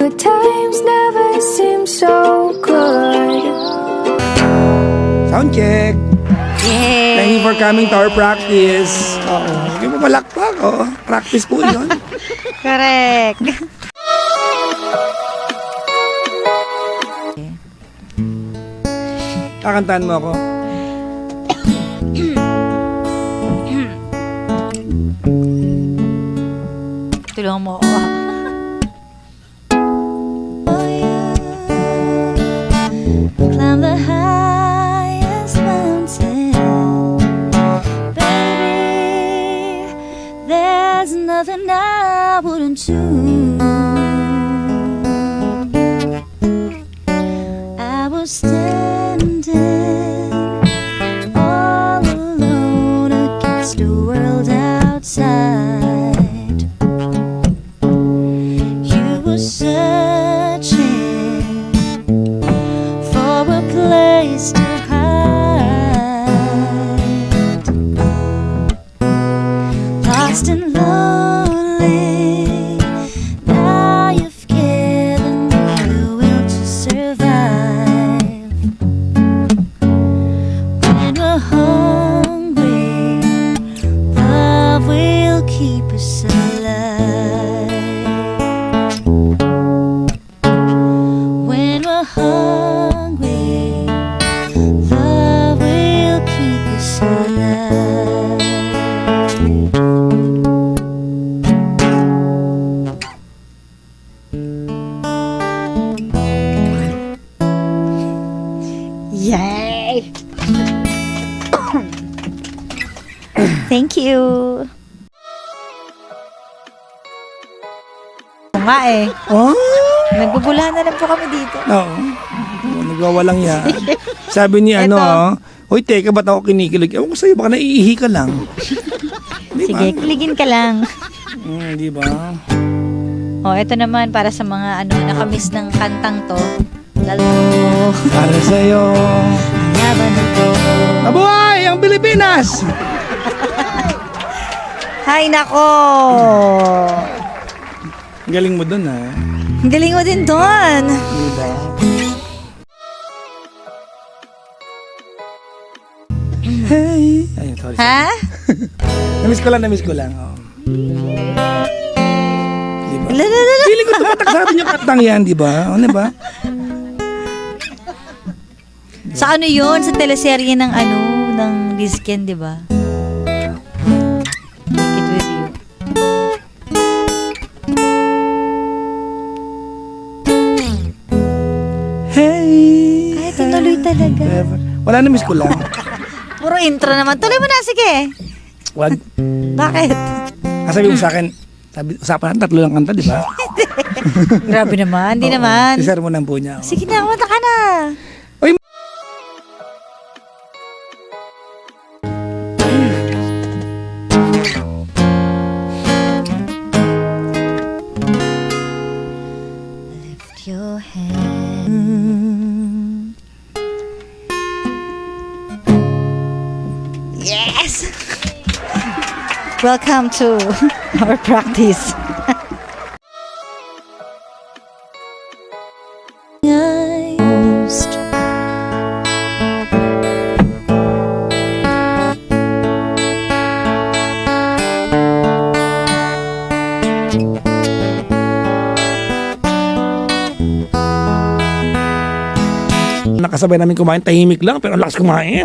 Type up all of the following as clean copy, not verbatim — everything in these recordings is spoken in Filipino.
Good times never seem so good. Sound check. Yay! Thank you for coming to our practice. Oo. Hindi mo malakpak, oh. Practice po yun. Correct. Kakantahan mo ako. Tulungan mo ako. Climb the highest mountain, baby. There's nothing I wouldn't do. I was standing all alone against the world outside. You were searching for a place to hide, lost and lonely. Now you've given me the will to survive. When we're hungry, love will keep us alive. When we're hungry, love will keep us alive. Yay! Thank you. Oo nga eh. Oh? Nagbubula na lang po kami dito. Oo. Nagwawalang yan. Sabi ni ano, Hoy, teka, ba't ako kinikilig? Ewan ko sa'yo, baka naiihi ka lang. Di ba? Sige, kiligin ka lang. Di ba? Oh, ito naman para sa mga nakamiss ng kantang to. Lalo. Para sa'yo. Yaman na to. Mabuhay ang Pilipinas! Hay nako! Ang galing mo dun, ha? Ang galing mo din doon. Di ba? Hey! Ay, sorry. Ha? Namiss ko lang. Oh. Di ba? Lalala. Feeling ko tumatak sa atin yung katang yan, di ba? Ano ba? Sa ano yun? Sa teleserye ng ng Lizken, di ba? Take it with you. Hey! Ay, tinuloy talaga. Wala, namiss ko lang. Puro intro naman. Tuloy mo na, sige. Wag. Bakit? Sabi mo sa akin, usapan natin, 3 lang kanta, di ba? Grabe naman. Hindi Oo, naman. Isar mo ng po niya. Sige na, kumanta ka na. Uy! Lift your hand. Yes! Welcome to our practice. Ghost. Nakasabay namin kumain, tahimik lang, pero ang lakas kumain.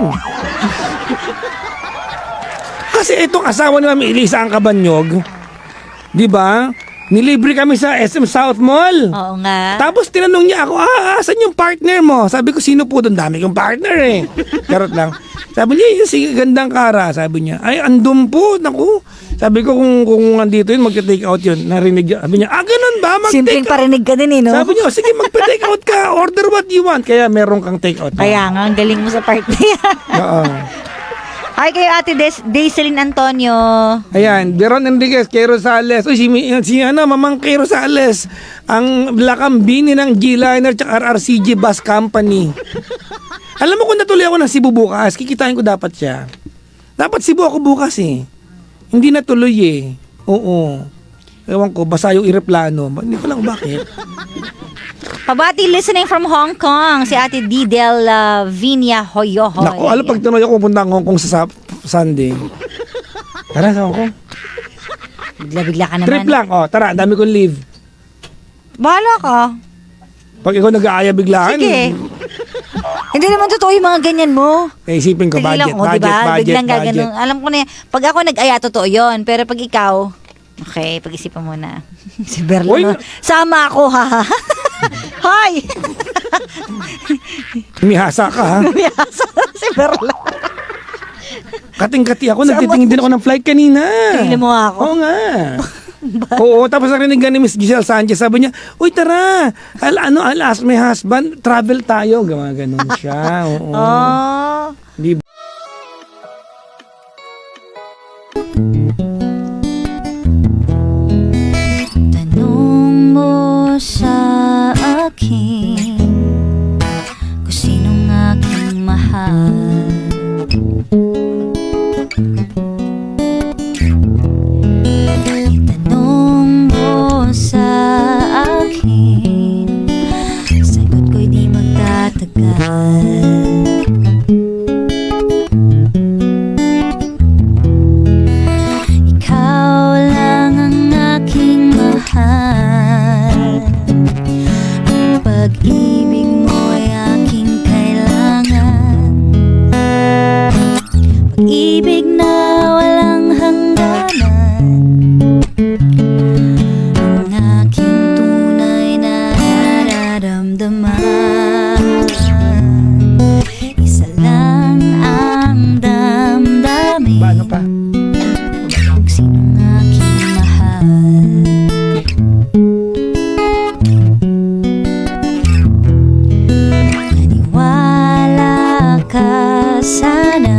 Kasi itong asawa ni Mami Elisa ang Kabanyog, di ba? Nilibre kami sa SM South Mall. Oo nga. Tapos tinanong niya ako, asan yung partner mo? Sabi ko, sino po doon? Dami kong partner eh. Charot lang. Sabi niya, yung sige, gandang kara. Sabi niya, ay, andun po. Naku. Sabi ko, kung andito yun, mag-take out yun. Narinig niya. Sabi niya, ganun ba? Simpleng parinig ka din no? Sabi niya, sige, mag-take out ka. Order what you want. Kaya meron kang take out. Kaya nga, ang galing mo sa part na yan. Oo. Hi kayo Ate Daiselin Antonio. Ayan, Deron Enriquez, Kay Rosales. Uy, si Mamang Kay Rosales. Ang lakambini ng G-Liner tsaka RRCG Bus Company. Alam mo kung natuloy ako ng Cebu bukas, kikitain ko dapat siya. Dapat Cebu ako bukas eh. Hindi natuloy eh. Oo. Ewan ko, basa yung ireplano. Hindi ko lang bakit. Pabati listening from Hong Kong, si Ate Didel Vinia Hoyohoy. Naku, alam pag tuloy ako pupunta ng Hong Kong sa Sunday. Tara sa Hong Kong. Bigla-bigla ka naman. Trip lang. Oh, tara, dami kong leave. Bahala ka. Pag ikaw nag-aaya biglaan. Sige. Hindi naman totoo yung mga ganyan mo. Isipin ko, Tigilan budget, ko, budget, diba? budget, Biglang budget. gaganon. Alam ko na yan. Pag ako nag-aya, totoo yun. Pero pag ikaw, okay, pag-isipan mo na. Si Berlo, Uy, no? Sama ako, ha? Hi! Umihasa ka, ha? Miyasa si Berlo. Kating-kati ako, nagtitingin din ako ng flight kanina. Tingnan mo ako. Oo nga. Oo, tapos narinig ni Miss Giselle Sanchez, sabi niya, uy tara, I'll ask my husband, travel tayo. Ganun siya. Oo. Oh. Di ba? Tanong mo sa akin kung sinong aking mahal. Itanong mo sa akin, sagot ko'y di magtatagal. Ikaw lang ang aking mahal. Ang pag-ibig mo'y aking kailangan. Pag-ibig na walang hangganan. Ang aking tunay na nararamdaman. Isa lang ang damdamin. Paano pa? Kung sinong aking mahal. Naniwala ka sana